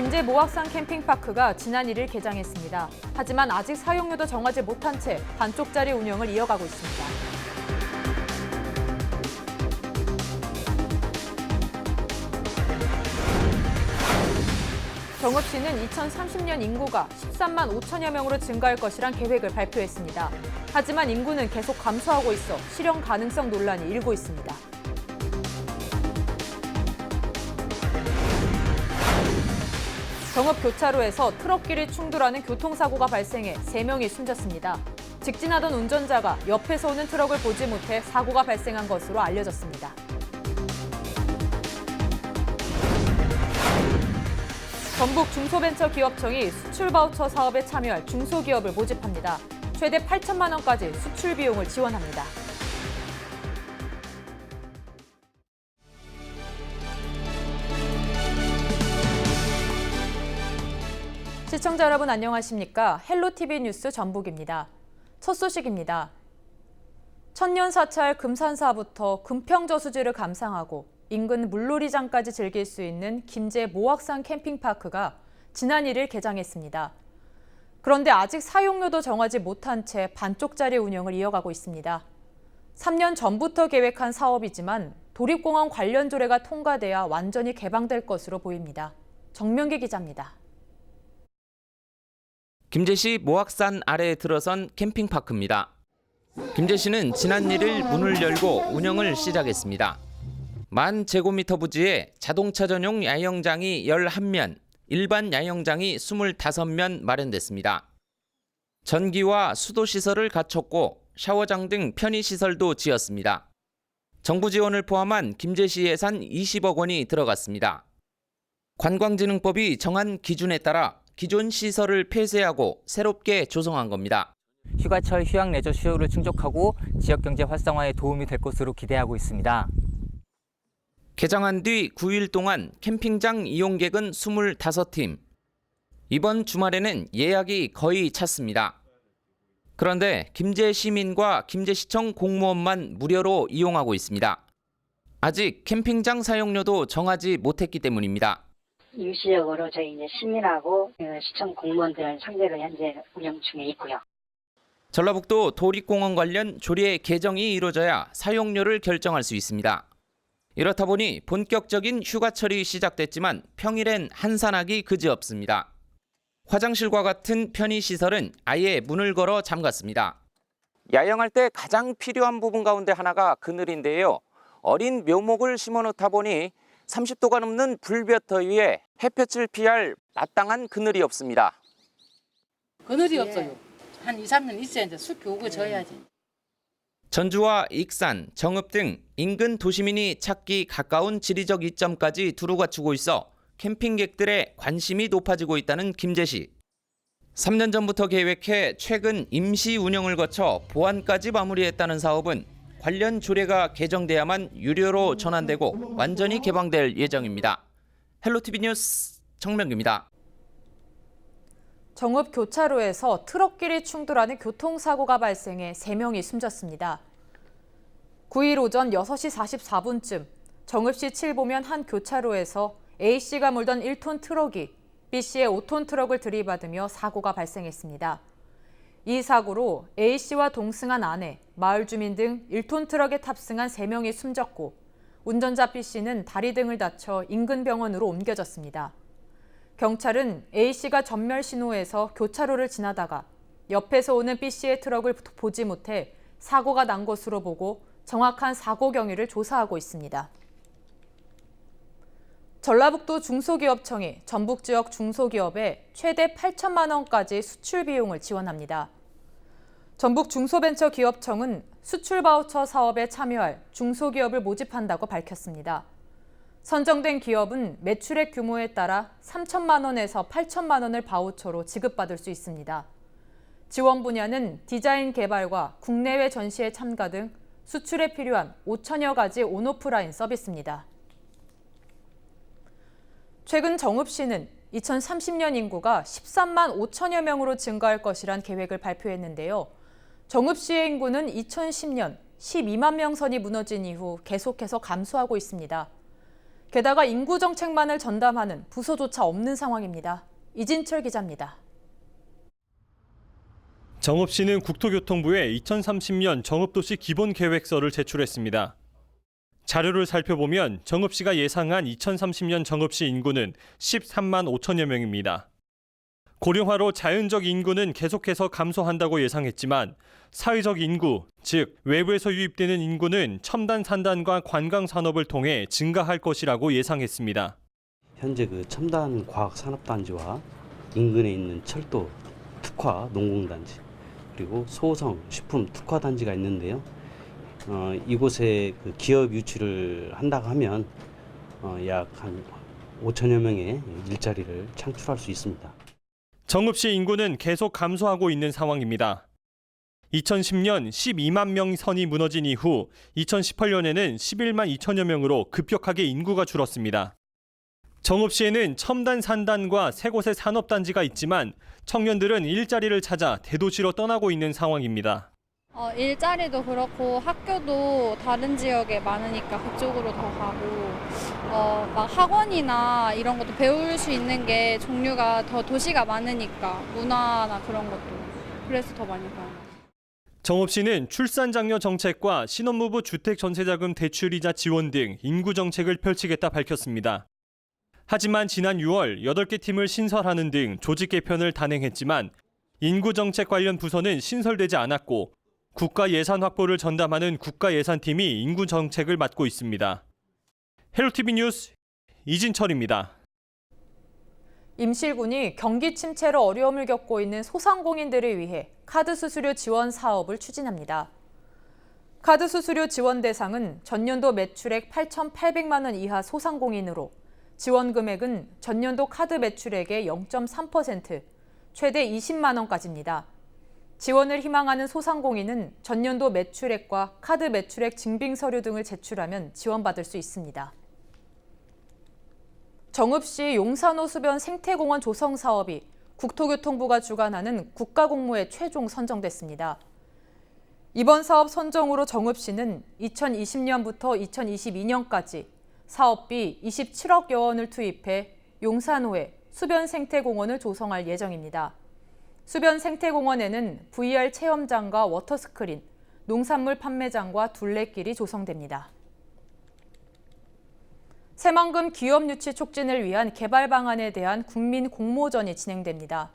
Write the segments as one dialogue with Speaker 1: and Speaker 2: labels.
Speaker 1: 김제 모악산 캠핑파크가 지난 1일 개장했습니다. 하지만 아직 사용료도 정하지 못한 채 반쪽짜리 운영을 이어가고 있습니다. 정읍시는 2030년 인구가 13만 5천여 명으로 증가할 것이란 계획을 발표했습니다. 하지만 인구는 계속 감소하고 있어 실현 가능성 논란이 일고 있습니다. 정읍 교차로에서 트럭끼리 충돌하는 교통사고가 발생해 3명이 숨졌습니다. 직진하던 운전자가 옆에서 오는 트럭을 보지 못해 사고가 발생한 것으로 알려졌습니다. 전북 중소벤처기업청이 수출바우처 사업에 참여할 중소기업을 모집합니다. 최대 8천만 원까지 수출 비용을 지원합니다. 시청자 여러분 안녕하십니까? 헬로티비 뉴스 전북입니다. 첫 소식입니다. 천년사찰 금산사부터 금평저수지를 감상하고 인근 물놀이장까지 즐길 수 있는 김제 모악산 캠핑파크가 지난 1일 개장했습니다. 그런데 아직 사용료도 정하지 못한 채 반쪽짜리 운영을 이어가고 있습니다. 3년 전부터 계획한 사업이지만 도립공원 관련 조례가 통과돼야 완전히 개방될 것으로 보입니다. 정명기 기자입니다.
Speaker 2: 김제시 모악산 아래에 들어선 캠핑파크입니다. 김제시는 지난 1일 문을 열고 운영을 시작했습니다. 1000제곱미터 부지에 자동차 전용 야영장이 11면, 일반 야영장이 25면 마련됐습니다. 전기와 수도시설을 갖췄고 샤워장 등 편의시설도 지었습니다. 정부 지원을 포함한 김제시 예산 20억 원이 들어갔습니다. 관광진흥법이 정한 기준에 따라 기존 시설을 폐쇄하고 새롭게 조성한 겁니다.
Speaker 3: 휴가철 휴양 레저 수요를 충족하고 지역경제 활성화에 도움이 될 것으로 기대하고 있습니다.
Speaker 2: 개장한 뒤 9일 동안 캠핑장 이용객은 25팀. 이번 주말에는 예약이 거의 찼습니다. 그런데 김제 시민과 김제시청 공무원만 무료로 이용하고 있습니다. 아직 캠핑장 사용료도 정하지 못했기 때문입니다.
Speaker 4: 임시적으로 저희 이제 시민하고 시청 공무원들 상대로 현재 운영 중에 있고요.
Speaker 2: 전라북도 도립공원 관련 조례 개정이 이루어져야 사용료를 결정할 수 있습니다. 이렇다 보니 본격적인 휴가철이 시작됐지만 평일엔 한산하기 그지없습니다. 화장실과 같은 편의시설은 아예 문을 걸어 잠갔습니다. 야영할 때 가장 필요한 부분 가운데 하나가 그늘인데요. 어린 묘목을 심어놓다 보니 30도가 넘는 불볕더 위에 햇볕을 피할 마땅한 그늘이 없습니다.
Speaker 5: 그늘이 없어요. 한 2, 3년 있어야 이제 숲이 오고 져야지.
Speaker 2: 전주와 익산, 정읍 등 인근 도시민이 찾기 가까운 지리적 이점까지 두루 갖추고 있어 캠핑객들의 관심이 높아지고 있다는 김제시. 3년 전부터 계획해 최근 임시 운영을 거쳐 보완까지 마무리했다는 사업은 관련 조례가 개정돼야만 유료로 전환되고 완전히 개방될 예정입니다. 헬로티비 뉴스 정명규입니다.
Speaker 1: 정읍 교차로에서 트럭끼리 충돌하는 교통사고가 발생해 3명이 숨졌습니다. 9일 오전 6시 44분쯤 정읍시 칠보면 한 교차로에서 A씨가 몰던 1톤 트럭이 B씨의 5톤 트럭을 들이받으며 사고가 발생했습니다. 이 사고로 A씨와 동승한 아내, 마을 주민 등 1톤 트럭에 탑승한 3명이 숨졌고 운전자 B씨는 다리 등을 다쳐 인근 병원으로 옮겨졌습니다. 경찰은 A씨가 전멸 신호에서 교차로를 지나다가 옆에서 오는 B씨의 트럭을 보지 못해 사고가 난 것으로 보고 정확한 사고 경위를 조사하고 있습니다. 전라북도 중소기업청이 전북 지역 중소기업에 최대 8천만 원까지 수출 비용을 지원합니다. 전북 중소벤처기업청은 수출 바우처 사업에 참여할 중소기업을 모집한다고 밝혔습니다. 선정된 기업은 매출액 규모에 따라 3천만 원에서 8천만 원을 바우처로 지급받을 수 있습니다. 지원 분야는 디자인 개발과 국내외 전시회 참가 등 수출에 필요한 5천여 가지 온오프라인 서비스입니다. 최근 정읍시는 2030년 인구가 13만 5천여 명으로 증가할 것이란 계획을 발표했는데요. 정읍시의 인구는 2010년 12만 명 선이 무너진 이후 계속해서 감소하고 있습니다. 게다가 인구 정책만을 전담하는 부서조차 없는 상황입니다. 이진철 기자입니다.
Speaker 6: 정읍시는 국토교통부에 2030년 정읍도시 기본계획서를 제출했습니다. 자료를 살펴보면 정읍시가 예상한 2030년 정읍시 인구는 13만 5천여 명입니다. 고령화로 자연적 인구는 계속해서 감소한다고 예상했지만 사회적 인구, 즉 외부에서 유입되는 인구는 첨단 산단과 관광 산업을 통해 증가할 것이라고 예상했습니다.
Speaker 7: 현재 그 첨단 과학 산업단지와 인근에 있는 철도 특화 농공단지 그리고 소성 식품 특화 단지가 있는데요. 이곳에 그 기업 유치를 한다고 하면 약 한 5천여 명의 일자리를 창출할 수 있습니다.
Speaker 6: 정읍시 인구는 계속 감소하고 있는 상황입니다. 2010년 12만 명 선이 무너진 이후 2018년에는 11만 2천여 명으로 급격하게 인구가 줄었습니다. 정읍시에는 첨단 산단과 세 곳의 산업단지가 있지만 청년들은 일자리를 찾아 대도시로 떠나고 있는 상황입니다.
Speaker 8: 일자리도 그렇고 학교도 다른 지역에 많으니까 그쪽으로 더 가고 막 학원이나 이런 것도 배울 수 있는 게 종류가 더 도시가 많으니까 문화나 그런 것도 그래서 더 많이 가요.
Speaker 6: 정읍시는 출산장려 정책과 신혼부부 주택전세자금 대출이자 지원 등 인구 정책을 펼치겠다 밝혔습니다. 하지만 지난 6월 8개 팀을 신설하는 등 조직 개편을 단행했지만 인구 정책 관련 부서는 신설되지 않았고 국가 예산 확보를 전담하는 국가예산팀이 인구 정책을 맡고 있습니다. 헬로티비 뉴스 이진철입니다.
Speaker 1: 임실군이 경기 침체로 어려움을 겪고 있는 소상공인들을 위해 카드 수수료 지원 사업을 추진합니다. 카드 수수료 지원 대상은 전년도 매출액 8,800만 원 이하 소상공인으로 지원 금액은 전년도 카드 매출액의 0.3%, 최대 20만 원까지입니다. 지원을 희망하는 소상공인은 전년도 매출액과 카드 매출액 증빙 서류 등을 제출하면 지원받을 수 있습니다. 정읍시 용산호 수변 생태공원 조성 사업이 국토교통부가 주관하는 국가공모에 최종 선정됐습니다. 이번 사업 선정으로 정읍시는 2020년부터 2022년까지 사업비 27억여 원을 투입해 용산호에 수변 생태공원을 조성할 예정입니다. 수변 생태공원에는 VR 체험장과 워터스크린, 농산물 판매장과 둘레길이 조성됩니다. 새만금 기업 유치 촉진을 위한 개발 방안에 대한 국민 공모전이 진행됩니다.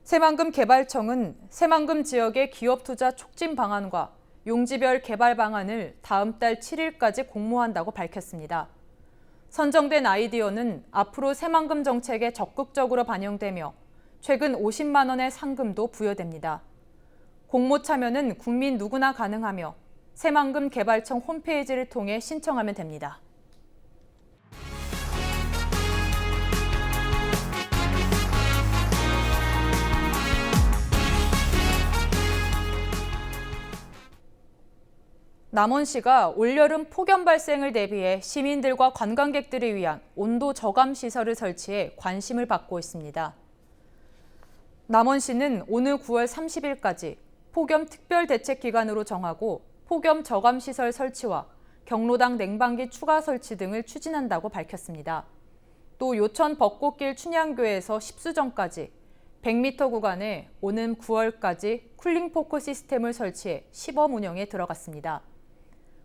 Speaker 1: 새만금 개발청은 새만금 지역의 기업 투자 촉진 방안과 용지별 개발 방안을 다음 달 7일까지 공모한다고 밝혔습니다. 선정된 아이디어는 앞으로 새만금 정책에 적극적으로 반영되며 최근 50만 원의 상금도 부여됩니다. 공모 참여는 국민 누구나 가능하며 새만금 개발청 홈페이지를 통해 신청하면 됩니다. 남원시가 올여름 폭염 발생을 대비해 시민들과 관광객들을 위한 온도 저감 시설을 설치해 관심을 받고 있습니다. 남원시는 오늘 9월 30일까지 폭염 특별 대책 기간으로 정하고 폭염 저감 시설 설치와 경로당 냉방기 추가 설치 등을 추진한다고 밝혔습니다. 또 요천 벚꽃길 춘향교에서 십수정까지 100m 구간에 오는 9월까지 쿨링포크 시스템을 설치해 시범 운영에 들어갔습니다.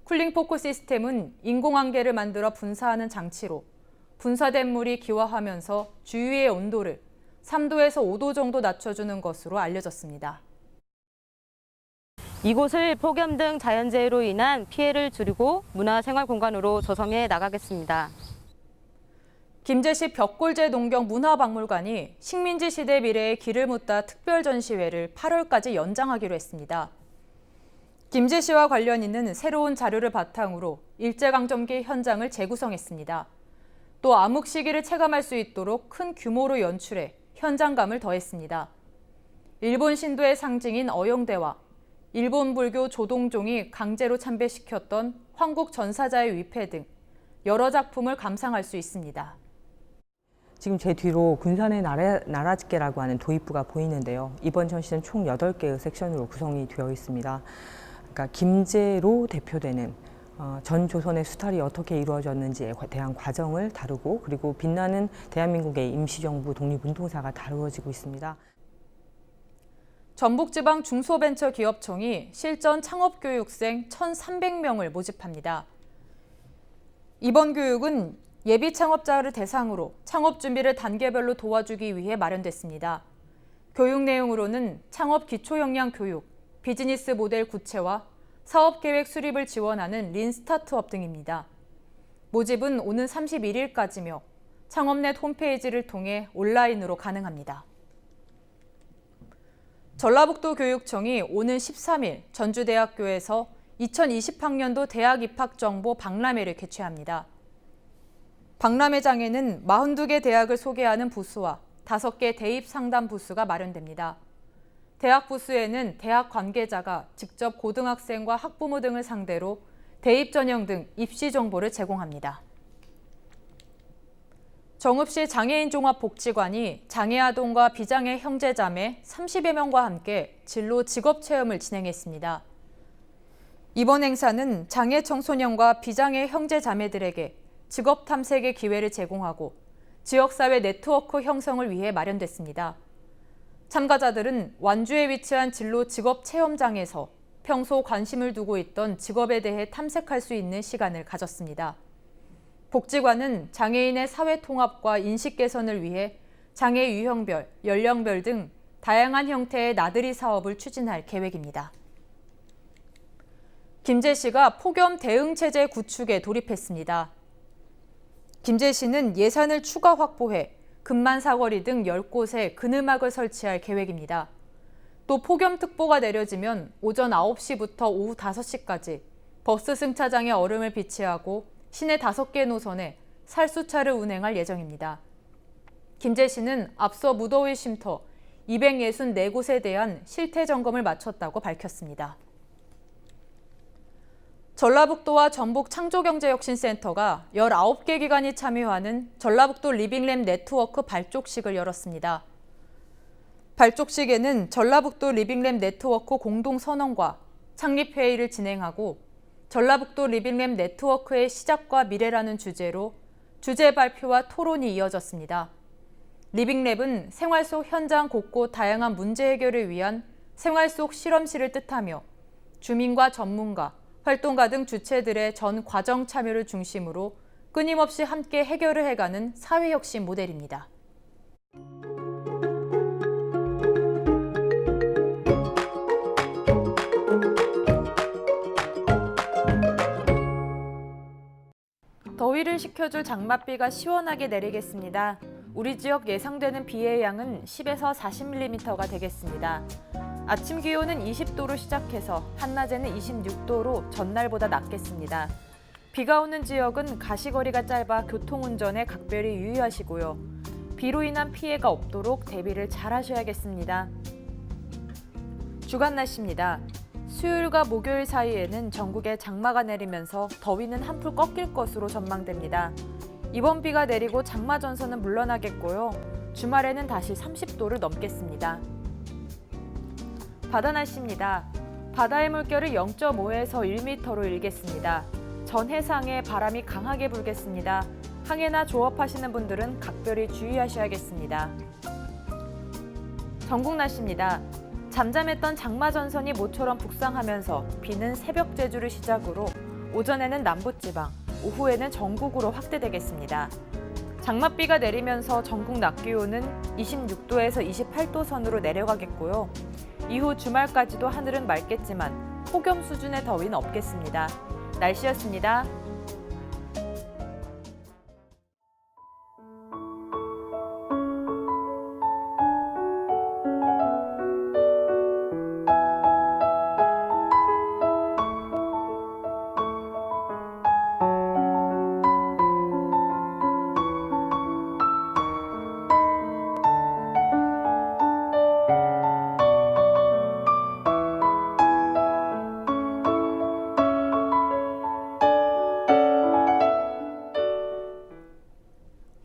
Speaker 1: 쿨링포크 시스템은 인공안개를 만들어 분사하는 장치로 분사된 물이 기화하면서 주위의 온도를 3도에서 5도 정도 낮춰주는 것으로 알려졌습니다.
Speaker 9: 이곳을 폭염 등 자연재해로 인한 피해를 줄이고 문화생활공간으로 조성해 나가겠습니다.
Speaker 1: 김제시 벽골제 농경 문화박물관이 식민지 시대 미래의 길을 묻다 특별 전시회를 8월까지 연장하기로 했습니다. 김제시와 관련 있는 새로운 자료를 바탕으로 일제강점기 현장을 재구성했습니다. 또 암흑 시기를 체감할 수 있도록 큰 규모로 연출해 현장감을 더했습니다. 일본 신도의 상징인 어영대와 일본 불교 조동종이 강제로 참배시켰던 황국 전사자의 위패 등 여러 작품을 감상할 수 있습니다.
Speaker 10: 지금 제 뒤로 군산의 나라집게라고 하는 도입부가 보이는데요. 이번 전시는 총 8개의 섹션으로 구성이 되어 있습니다. 그러니까 김제로 대표되는 전 조선의 수탈이 어떻게 이루어졌는지에 대한 과정을 다루고 그리고 빛나는 대한민국의 임시정부 독립운동사가 다루어지고 있습니다.
Speaker 1: 전북지방 중소벤처기업청이 실전 창업교육생 1,300명을 모집합니다. 이번 교육은 예비 창업자를 대상으로 창업 준비를 단계별로 도와주기 위해 마련됐습니다. 교육 내용으로는 창업 기초 역량 교육, 비즈니스 모델 구체화, 사업 계획 수립을 지원하는 린 스타트업 등입니다. 모집은 오는 31일까지며 창업넷 홈페이지를 통해 온라인으로 가능합니다. 전라북도 교육청이 오는 13일 전주대학교에서 2020학년도 대학 입학 정보 박람회를 개최합니다. 박람회장에는 42개 대학을 소개하는 부스와 5개 대입 상담 부스가 마련됩니다. 대학 부스에는 대학 관계자가 직접 고등학생과 학부모 등을 상대로 대입 전형 등 입시 정보를 제공합니다. 정읍시 장애인종합복지관이 장애아동과 비장애 형제자매 30여 명과 함께 진로 직업체험을 진행했습니다. 이번 행사는 장애 청소년과 비장애 형제자매들에게 직업 탐색의 기회를 제공하고 지역사회 네트워크 형성을 위해 마련됐습니다. 참가자들은 완주에 위치한 진로 직업체험장에서 평소 관심을 두고 있던 직업에 대해 탐색할 수 있는 시간을 가졌습니다. 복지관은 장애인의 사회 통합과 인식 개선을 위해 장애 유형별, 연령별 등 다양한 형태의 나들이 사업을 추진할 계획입니다. 김제시가 폭염 대응 체제 구축에 돌입했습니다. 김제시는 예산을 추가 확보해 금만 사거리 등 10곳에 그늘막을 설치할 계획입니다. 또 폭염특보가 내려지면 오전 9시부터 오후 5시까지 버스 승차장에 얼음을 비치하고 시내 5개 노선에 살수차를 운행할 예정입니다. 김제시는 앞서 무더위 쉼터 264곳에 대한 실태 점검을 마쳤다고 밝혔습니다. 전라북도와 전북 창조경제혁신센터가 19개 기관이 참여하는 전라북도 리빙랩 네트워크 발족식을 열었습니다. 발족식에는 전라북도 리빙랩 네트워크 공동선언과 창립회의를 진행하고 전라북도 리빙랩 네트워크의 시작과 미래라는 주제로 주제 발표와 토론이 이어졌습니다. 리빙랩은 생활 속 현장 곳곳 다양한 문제 해결을 위한 생활 속 실험실을 뜻하며 주민과 전문가, 활동가 등 주체들의 전 과정 참여를 중심으로 끊임없이 함께 해결을 해가는 사회혁신 모델입니다. 더위를 식혀줄 장맛비가 시원하게 내리겠습니다. 우리 지역 예상되는 비의 양은 10에서 40mm가 되겠습니다. 아침 기온은 20도로 시작해서 한낮에는 26도로 전날보다 낮겠습니다. 비가 오는 지역은 가시거리가 짧아 교통운전에 각별히 유의하시고요. 비로 인한 피해가 없도록 대비를 잘 하셔야겠습니다. 주간 날씨입니다. 수요일과 목요일 사이에는 전국에 장마가 내리면서 더위는 한풀 꺾일 것으로 전망됩니다. 이번 비가 내리고 장마 전선은 물러나겠고요. 주말에는 다시 30도를 넘겠습니다. 바다 날씨입니다. 바다의 물결이 0.5에서 1m로 일겠습니다. 전 해상에 바람이 강하게 불겠습니다. 항해나 조업하시는 분들은 각별히 주의하셔야겠습니다. 전국 날씨입니다. 잠잠했던 장마 전선이 모처럼 북상하면서 비는 새벽 제주를 시작으로 오전에는 남부지방, 오후에는 전국으로 확대되겠습니다. 장맛비가 내리면서 전국 낮 기온은 26도에서 28도 선으로 내려가겠고요. 이후 주말까지도 하늘은 맑겠지만 폭염 수준의 더위는 없겠습니다. 날씨였습니다.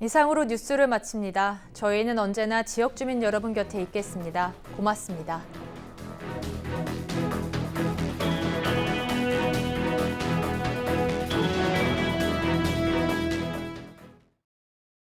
Speaker 1: 이상으로 뉴스를 마칩니다. 저희는 언제나 지역 주민 여러분 곁에 있겠습니다. 고맙습니다.